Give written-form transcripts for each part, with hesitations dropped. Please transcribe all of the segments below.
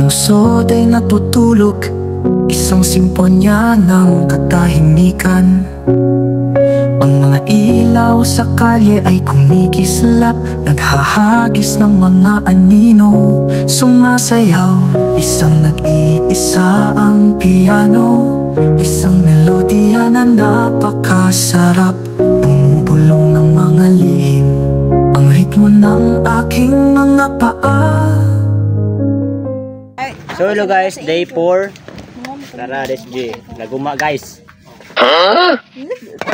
lungsod ay natutulog, isang simponya ng katahimikan. Ang mga ilaw sa kalye ay kumikislap, naghahagis ng mga anino, sumasayaw. Isang nag-iisa ang piano, isang melodiya na napakasarap, bumubulong ng mga lihim, ang ritmo ng aking mga paa. So hello guys, day 4. Tara, let's go. Laguma guys.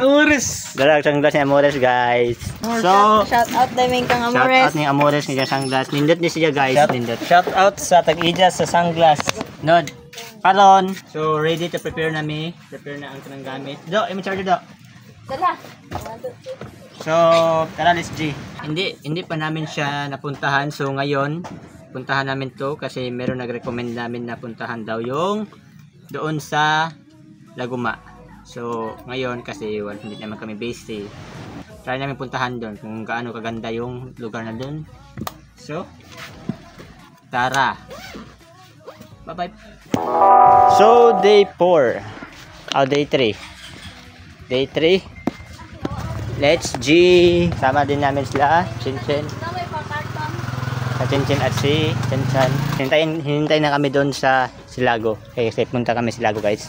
Amores! Dalag sanglas ni Amores guys. So, shout out namin kang shout Amores. out ni Amores ng sanglas. Nindot ni siya guys, nindot. Shout out sa tag-ija sa sunglass. Nod. Karon, so ready to prepare nami. Prepare na ang kanang gamit. Do, i-charge do. Dala. So, tara let's go. Hindi pa namin siya napuntahan. So ngayon, puntahan namin to kasi meron nag-recommend namin na puntahan daw yung doon sa Laguma. So ngayon kasi hindi naman kami base, try namin puntahan doon kung gaano kaganda yung lugar na doon. So tara, bye bye. So day 4, day 3, let's G. Sama din namin sila Chinchin at si Chanchan. Hinintay na kami doon sa Silago. Kasi punta kami Silago guys.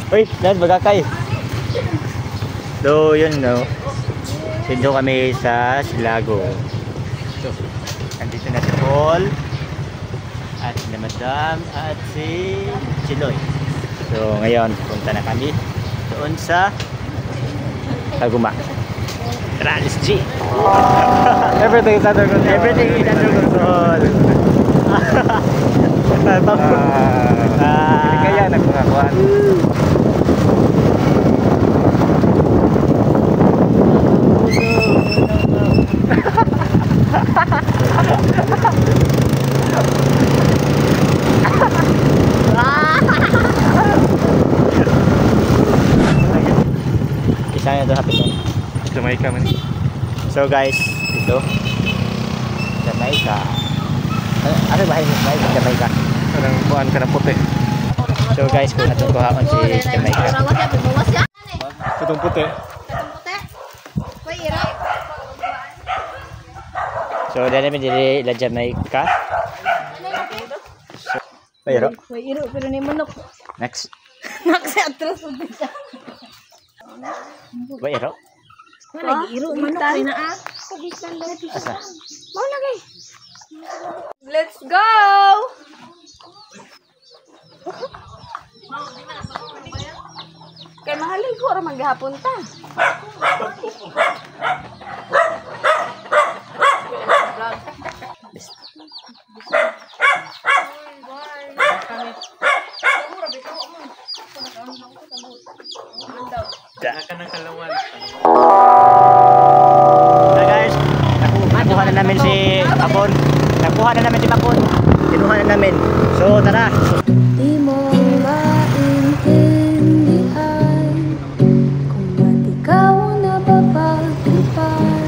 Uy, dahil bagakay. So, yun no. Dito kami sa Silago. So, nandito na si Paul at si Madam at si Chiloy. So, ngayon, punta na kami doon sa Laguma. Tara, let's G. Everything is under control. Everything is under control. Kaya nagpakakuan. Isa na ito hapit mo. Jamaica man. So guys, dito Jamaica. Ano ba yung Jamaica? Parang buwan ka ng puti. So guys, kung natong kuhaon si Jamaica. Putong puti. So dali mi dili la Jamaica. So, pero May iro pero ni manok. next. Naksa atras ug bisa. Pero Lagi iro manok kay naa. asa? Mo lagi. Let's go. Kay mahaligo ra maghapon ta. Kanang kalawan. So guys, nakuha na namin si Papon. Nakuha na namin si Papon. Kinuha na namin. So tara. Di mo maintindihan kung ba't ikaw napapagtripan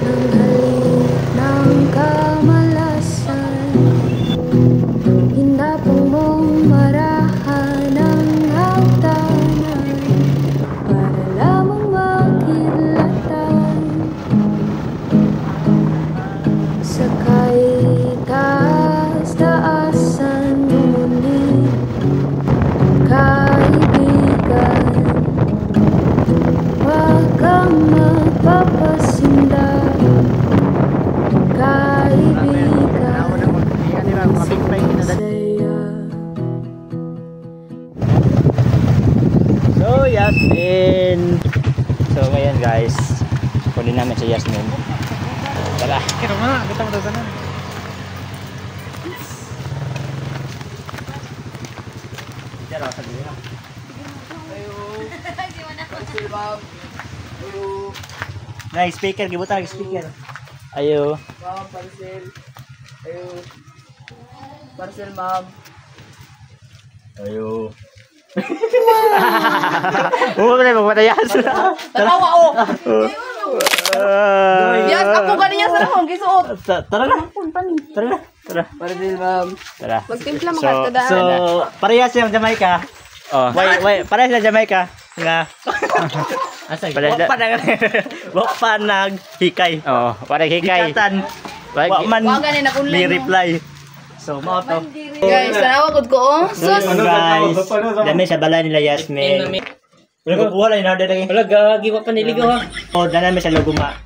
ng halik ng kamalasan. Hinapong Kita mo tanan. Diyan ako sa dito. Nice speaker, gibutan speaker. Ayo. Ma'am, parcel. Ayo. Parcel, ma'am. Ayo. Oo, na magmatayas. Tatawa, oh! Yes, ako ganyan sa lakong gisuot. Tara na. Tara na. Tara. Parcel, ma'am. Tara. Magtimpla mo So, ka tada. so parehas yung Jamaica. Oh. Wait, parehas yung Jamaica. Nga. Asa? Wak pa naghikay. Oh, para hikay. Hikatan. Wak man Wag ganin na kunlay, no? ni-reply. So, mo to. Guys, tanawa gud ko, oh. Sus, guys. Dami sa balay nila Yasmin. Wala ko buhala na lagi. Wala gagi wa paniligaw ha. Oh, dami sa Laguma.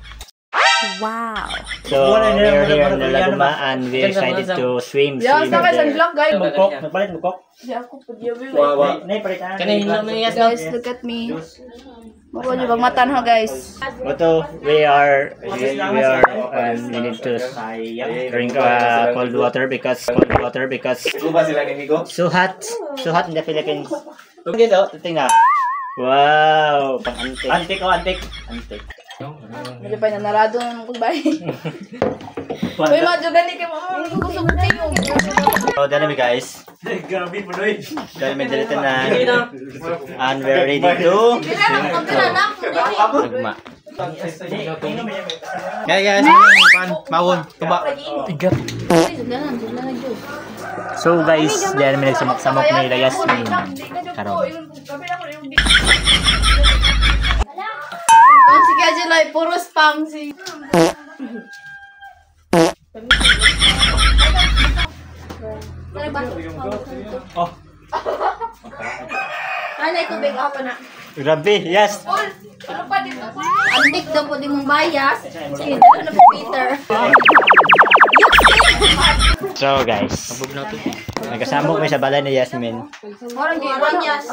Wow. So, we're here in Laguma and we're excited to swim. Yes, na kayo sa there. vlog, guys. Bukok, nagpalit bukok. Di ako pa diyabil. Nay, palitan. Kanina naman yes. Guys, look at me. Mukha niyo bang matan, ha, guys? Oto, we need to drink cold water because so hot in the Philippines. Dito, tingnan. Wow, pang antik. Antik. Medyo pa nanarado ng kulbay. Uy, madyo gani kay mo. Gusto ko kayo. So, dyan namin guys. Dahil may dito na. And we're ready to Laguma. Guys, mawon, tuba. So guys, dyan namin nagsamak-samak ni Yasmin. Karon. Kung si Kaji Lai, puro spam si... Oh, Ano ito, big up na. grabe, yes. Paul, ano pa dito? Andik daw po di mong bayas. Sige, dito na po Peter. So guys, nagkasambok may sa balay ni Yasmin. Orang di bayas.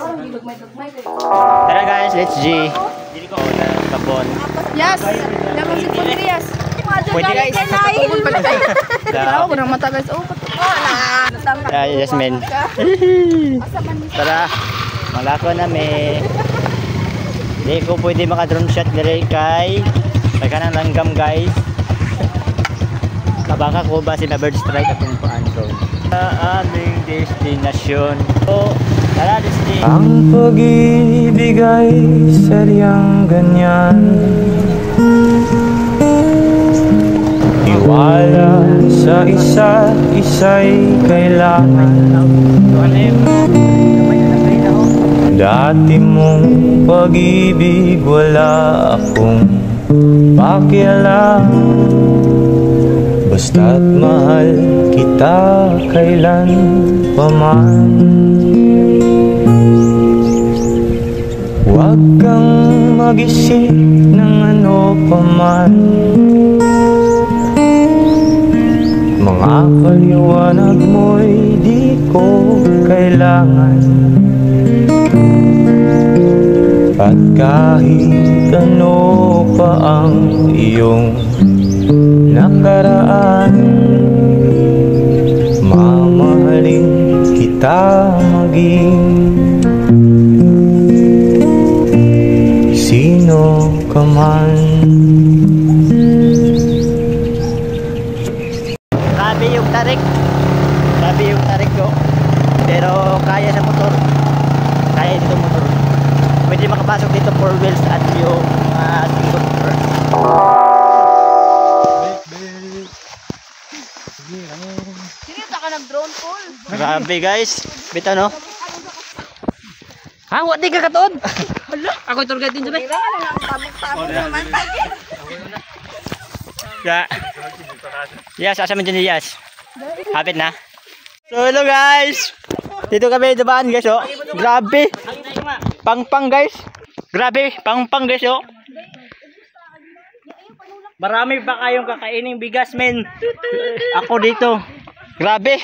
Tara guys, let's G. Dili ko na kabon. Yes, lamang si Pudrias. Pwede guys. Tao ko ng mata guys. Oh, Yasmin. Tara. Malako na may. Di ko pwede maka-drone shot dire kay kanang langgam guys. Kabaka ko ba si bird strike atong paandro. Sa aming destinasyon. So, tara destination. Ang pag-ibig ay sadyang ganyan. Tiwala sa isa't isa'y kailangan. Dati mong pag-ibig wala akong pakialam. Basta't mahal kita kailan paman. Huwag kang mag-isip ng ano paman. Mga paliwanag mo'y di ko kailangan. At kahit ano pa ang iyong nakaraan, mamahalin kita maging sino ka man. Grabe yung tarik ko. Pero kaya sa motor. Kaya dito motor. Pwede makapasok dito 4 wheels at yung scooter. Sinita ka nag-drone Paul. Grabe guys. Bitaw no? Ha? Wadi ka katod? Ako tour guide din dyan. Ya. Yes, asa man dyan ni Yas. Hapit na. So hello guys. Dito kami debaan guys oh. Grabe. Pang guys. Grabe, pang guys oh. Marami pa kayong kakaining bigas men. Ako dito. Grabe.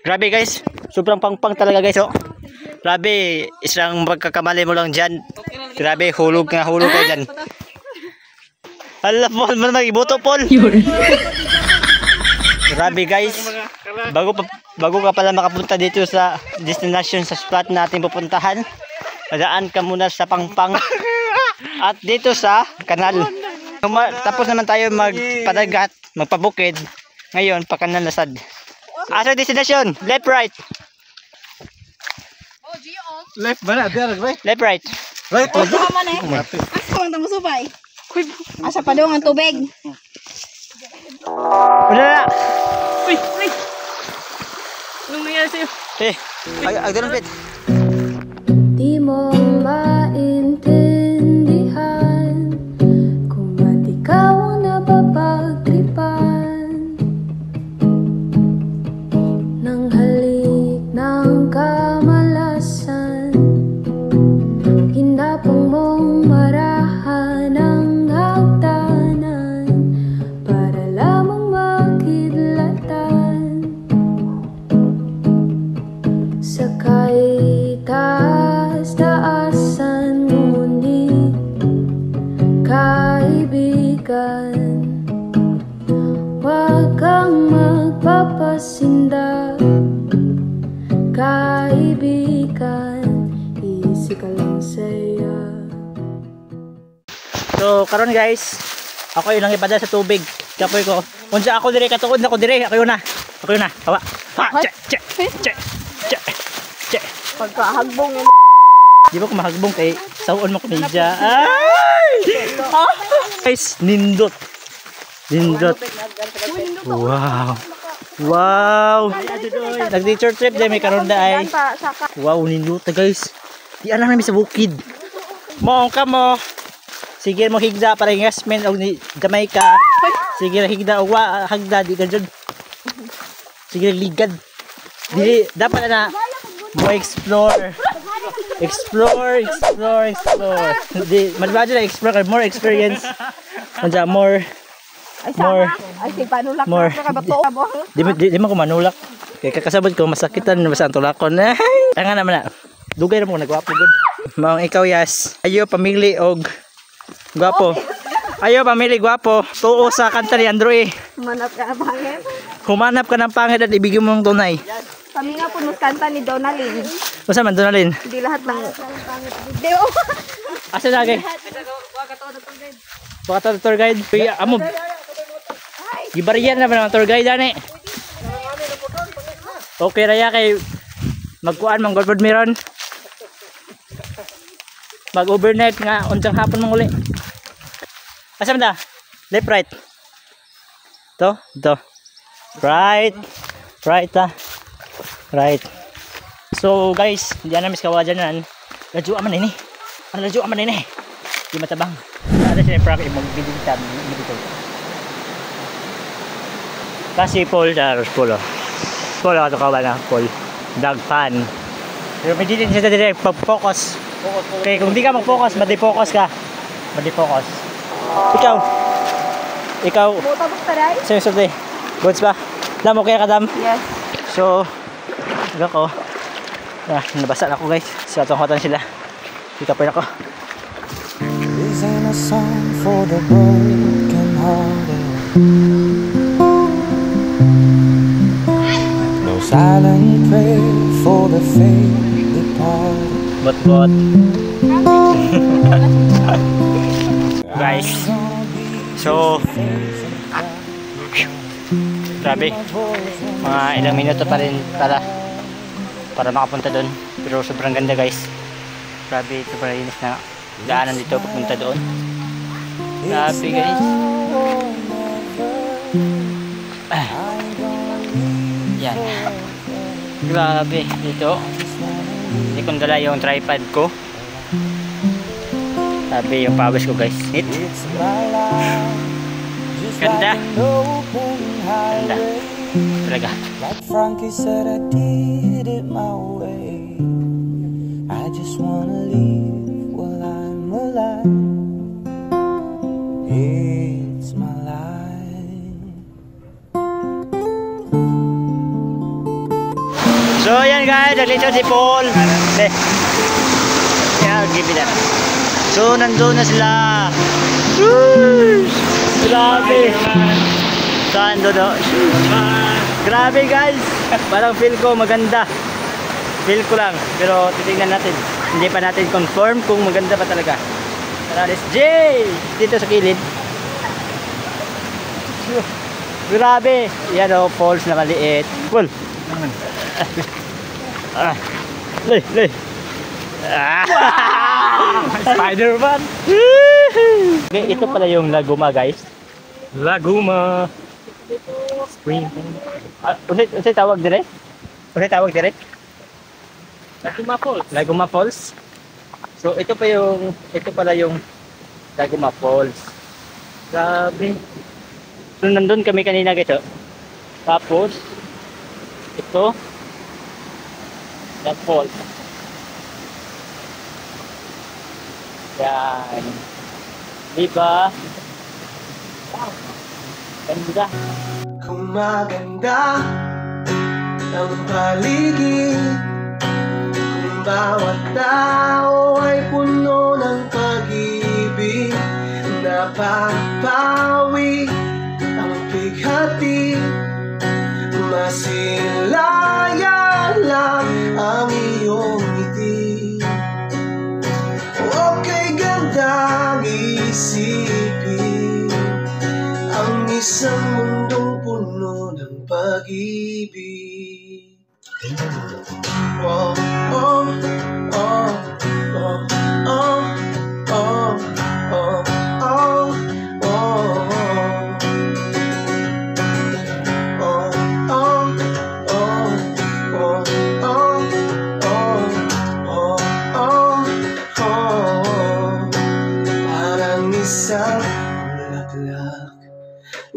Grabe guys. Sobrang pang talaga guys oh. Grabe, isang pagkakamali mo lang dyan. Grabe, hulog ka dyan. Hala Paul, man mag-iboto Paul. Grabe guys, bago ka pala makapunta dito sa destination sa spot na ating pupuntahan, madaan ka muna sa Pangpang at dito sa kanal. Tapos naman tayo magpadagat, magpabukid. Ngayon, pakanan lasad. Asa destination? Left, right. Left ba na? Right? Left, right. Right. Asa man eh. Asa man tamo subay. Asa pa daw ang tubig. Wala na. Uy! Anong nangyari sa'yo? Agdarumpit. Di mo maintindihan kung ba't ikaw ang napapagtripan ng halik ng kamalasan. Ginapang mong marahan ang hagdanan para lamang makidlatan. Sa kahit taas-taasan, ngunit kaibigan, huwag kang magpapasinda. Kaibigan, easy ka lang saya. So, karon guys, ako yung lang ipada sa tubig. Kapoy ko. Unsa ako dire katuod na ko dire. Ako yun na. Hawa. Ha, che. Pagkahagbong yun. Di ba ko mahagbong kay sawon mo ko ninja. Ay! Guys, nindot. Wow. Nag-nature trip dahil may karon da ay. Wow, nindot guys. Di alam namin sa bukid. Mo ka mo. Sige mo higda para Yasmin og ni Jamaica. Sige ra higda og hagda di ka jud. Sige ligad. Dili dapat na mo explore. Di madbadyo na explore more experience. Unsa more. Ay si panulak More. ka bato mo. Di man ko manulak. Kay kakasabot ko masakitan basta ang tulakon. Tanga naman na. Dugay ra mo nagwapo gud. Maong ikaw Yas. Ayo pamili og gwapo. Ayo pamili gwapo. Tuo sa kanta ni Andrew. Manap ka na pangit. Humanap ka ng pangit at ibigay mo ng tunay. Kami nga punos kanta ni Donalyn. Basta man Donalyn. Hindi lahat ng video. Asa na kay? Baka tour guide. Kuya, amo. Gibariyan na ba ng tour guide ani? Okay raya kay magkuan mang Godford Miron. Mag-overnight nga unsang hapon mong uli. Asa man da? Left, right. To. Right. Right. So guys, diyan na mis kawajanan. Ladyo aman ini. Ladyo aman ini. Di matabang. Ada sila prak imong bilintan dito. Kasi Paul Polo ato kawan na Paul. Dagpan. Pero may din siya direct pag-focus. Okay, kung di ka mag-focus, madi-focus ka. Ikaw. Butabok taray? Sa'yo sulti. Goods ba? Dam, okay ka dam? Yes. So, ako. Nabasa na ako guys. Sa atong hotan sila. Ika pa rin ako. This ain't a song for the broken hearted. No silent prayer for the faith departed. Bot. Guys. So, grabe. Mga ilang minuto pa rin para makapunta doon. Pero sobrang ganda guys. Grabe, sobrang linis na daanan dito papunta doon. Grabe guys. Yan. Grabe dito. Hindi kong dala yung tripod ko. Sabi yung pawis ko guys. Hit. Ganda. Talaga. Like Frankie said, I did it my way. I just wanna live while I'm alive. It's my life. So yan guys, nalito si Paul. Yeah, give me that. So nandun na sila. Grabe. Saan doon? Grabe guys. Parang feel ko maganda. Feel ko lang. Pero titingnan natin. Hindi pa natin confirm kung maganda pa talaga. Tara, let's J! Dito sa kilid. Grabe. Yan o, falls na maliit. Cool. Lay. Spider-Man. Okay, ito pala yung Laguma guys. Laguma. Spring. Unsay tawag dire? Unsay tawag dire? Laguma Falls. Laguma Falls. So ito pala yung Laguma Falls. Grabe. So nandun kami kanina guys. Oh. Tapos ito yung falls. Yan. Diba? Ganda. Kung maganda ang paligid, kung bawat tao ay puno ng pag-ibig, napapawi ang bighati, masilaya lang ang iyong ngiti. Okay, gandang isipin ang isang mundong puno ng pag-ibig. Oh, oh, oh, oh, oh, oh, oh, oh,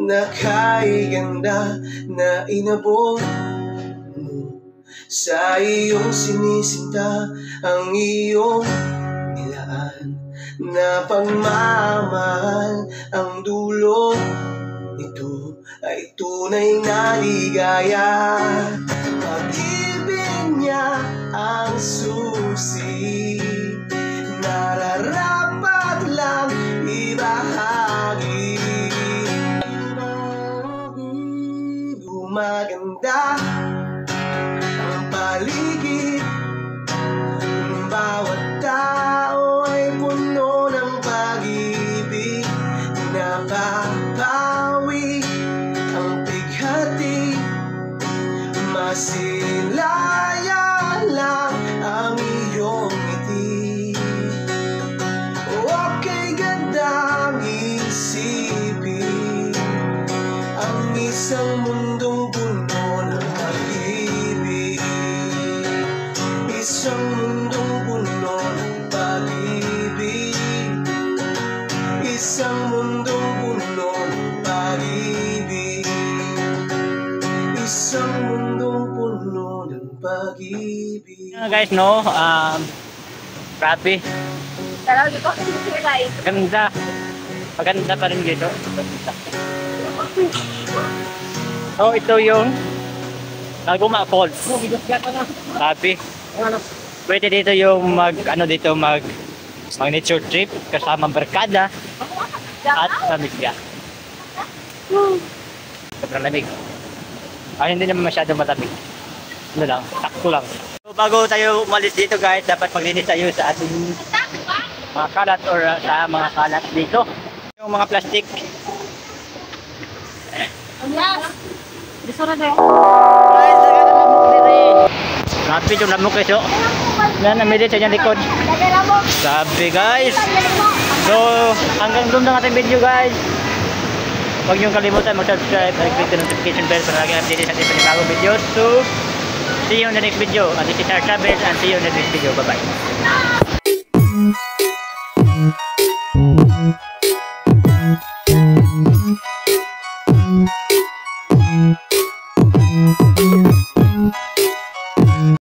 na kay ganda na inabot mo sa iyong sinisinta, ang iyong nilaan na pagmamahal, ang dulo nito ay tunay na ligaya. Pag-ibig niya ang susi, nararapat lang ibahagi. Maganda ang paligid, bawat tao ay puno ng pag-ibig, napapawi ang bighati, masilaya lang ang iyong ngiti. Okay, gandang isipin ang isang mundong puno ng pag-ibig, isang mundong puno ng pag-ibig, isang mundong puno ng pag-ibig, isang mundong puno ng pag-ibig. Guys, no, grabe. Talaga ko guys. Maganda pa rin dito. So ito yung Laguma Falls. Grabe. Pwede dito yung mag nature trip kasama barkada at pamilya. Sobrang lamig. Hindi naman masyadong malamig. Ano lang, sakto lang. So bago tayo umalis dito guys, dapat maglinis tayo sa ating mga kalat or sa mga kalat dito. Yung mga plastic. Bisura daw. Guys, nagana lamok dito. Grabe yung lamok guys. Namili sa inyong likod. Sabi guys. So hanggang doon lang ating video guys. Huwag niyong kalimutan mag-subscribe at click the notification bell para lagi update sa ating panibagong video. So see you in the next video. And this is our Travis and see you in the next video. Bye bye.